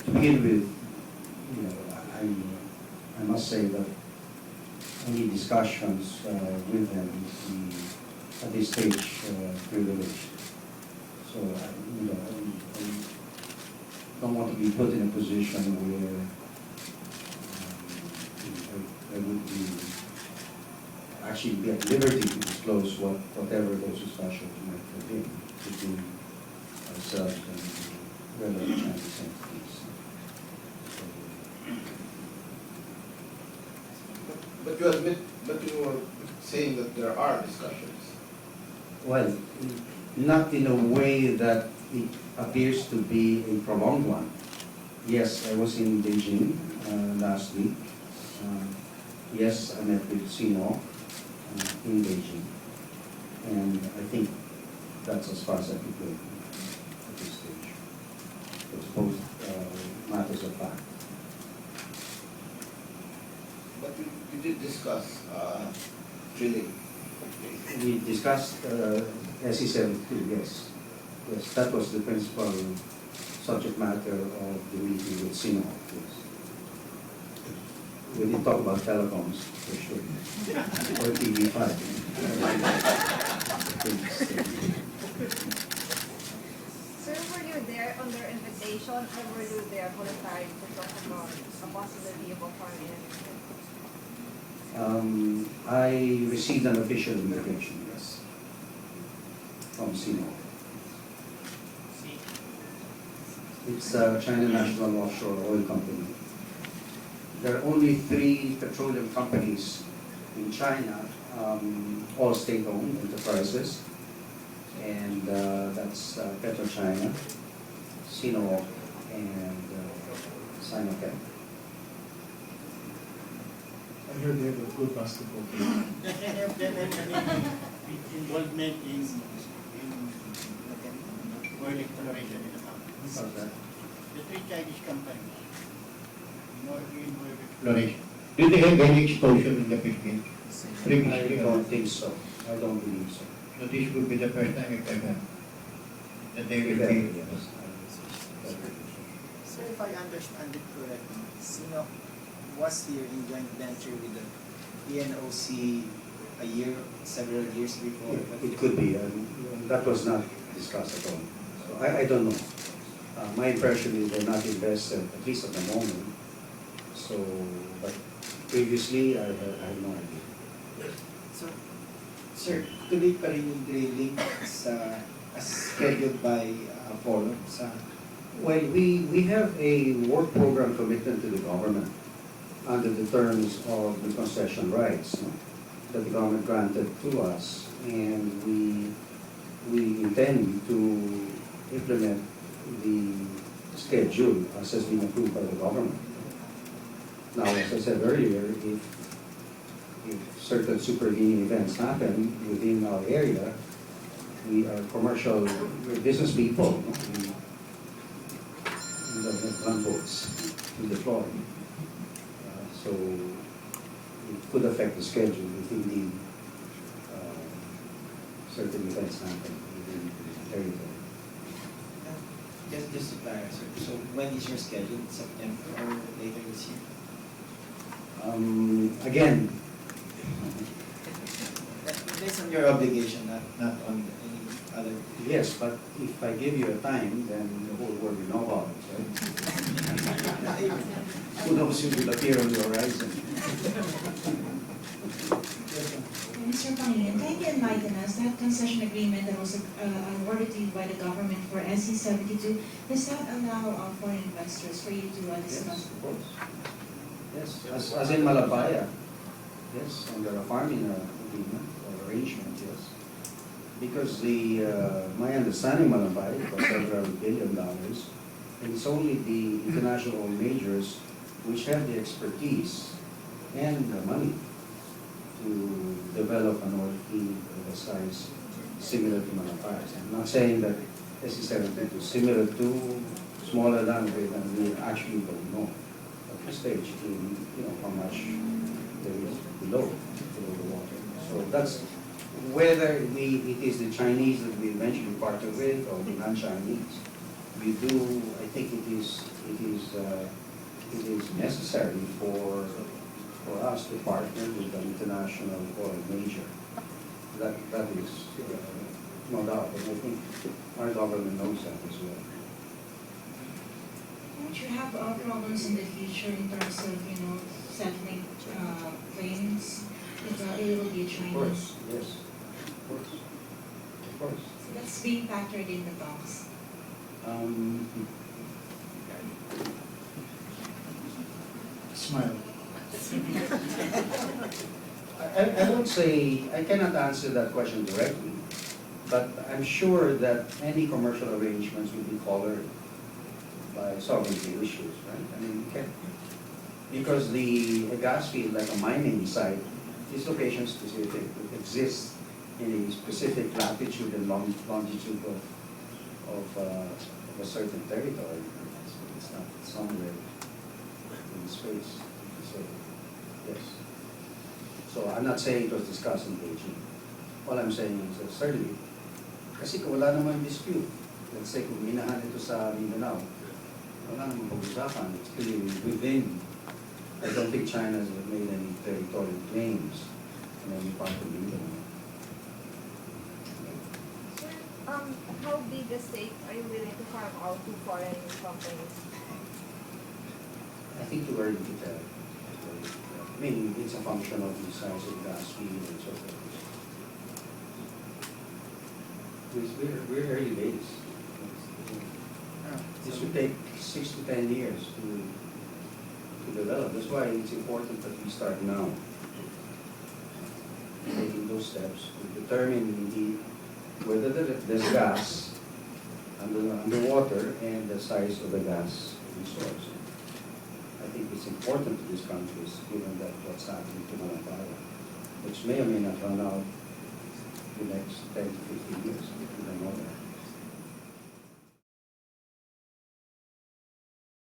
to begin with, I must say that any discussions with them at this stage privileged. So I don't want to be put in a position where I would be actually be at liberty to disclose whatever those discussions might have been between ourselves and the relevant Chinese entities. But you admit, but you were saying that there are discussions. Well, not in a way that it appears to be a prolonged one. Yes, I was in Beijing last week. Yes, I met with Sino in Beijing. And I think that's as far as I could go at this stage. It's both matters of fact. But you did discuss drilling. We discussed SE-72, yes. Yes, that was the principal subject matter of the meeting with Sino. Yes. We did talk about telecoms, for sure. Or TV5. Sir, were you there on their invitation, or were you there voluntarily to talk about a possibility of a foreign investment? I received an official invitation, yes, from Sino. It's a China National Offshore Oil Company. There are only 3 petroleum companies in China, all state-owned enterprises, and that's PetroChina, Sino, and Sinopec. I heard they have a good basketball team. Any of them have any involvement in oil exploration in the company? How's that? The 3 Chinese companies, in oil exploration. Do they have any exposure in the Philippines? I don't think so. I don't believe so. So this will be the first time if ever that they will Very, be. yes. Sir, if I understand it correctly, Sino was here in joint venture with the ENOC several years before. It could be, and that was not discussed at all. So I don't know. My impression is they're not invested, at least at the moment. So, but previously, I had no idea. So, sir, tuloy pa rin yung drilling as scheduled by Apollo sa... Well, we have a work program commitment to the government under the terms of the concession rights, no, that the government granted to us, and we intend to implement the schedule as has been approved by the government. Now, as I said earlier, if certain supervening events happen within our area, we are commercial, we're business people, no? We don't have gunboats to deploy. So it could affect the schedule if indeed certain events happen within the territory. Just to clarify, sir, so when is your schedule? September or later this year? Again, Based on your obligation, not on any other... yes, but if I give you a time, then the whole world will know about it, right? Who knows who will appear on the horizon? Mr. Pangilinan, can you enlighten us that concession agreement that was awarded to you by the government for SE-72, does that allow foreign investors for you to discuss? Yes, of course. Yes, as in Malabaya. Yes, under a farming agreement or arrangement, yes. Because my understanding, Malabaya, it was several $1 billion, and it's only the international oil majors which have the expertise and the money to develop an oil field of a size similar to Malabaya. I'm not saying that SE-72 is similar to, smaller than we actually don't know at this stage, how much there is below the water. So that's whether it is the Chinese that we eventually partner with or the non-Chinese. we do, I think it is necessary for us to partner with an international oil major. That is, no doubt, and I think our government knows that as well. Won't you have problems in the future in terms of, settling claims? It will be a Of Chinese. course, yes, of course, of course. So that's being factored in the talks. Smile. I would say, I cannot answer that question directly, but I'm sure that any commercial arrangements will be colored by sovereignty issues, right? I mean, you can, because the gas field, like a mining site, is location specific. It exists in a specific latitude and longitude of a certain territory. It's not somewhere in space. So, yes. So I'm not saying it was discussed in Beijing. All I'm saying is that certainly, kasi kung wala naman dispute, let's say kung minahan ito sa Mindanao, wala namang pag-usapan. It's clearly within. I don't think China has made any territorial claims in any part of Mindanao. Sir, how big a stake are you willing to carve out to foreign companies? I think too early to tell. I mean, it's a function of the size of gas field and so forth. We're early days. This will take 6 to 10 years to develop. That's why it's important that we start now. Taking those steps to determine indeed whether there's gas underwater and the size of the gas resource. I think it's important to these countries, given that what's happening to Malabaya, which may or may not run out the next 10 to 15 years. We don't know that.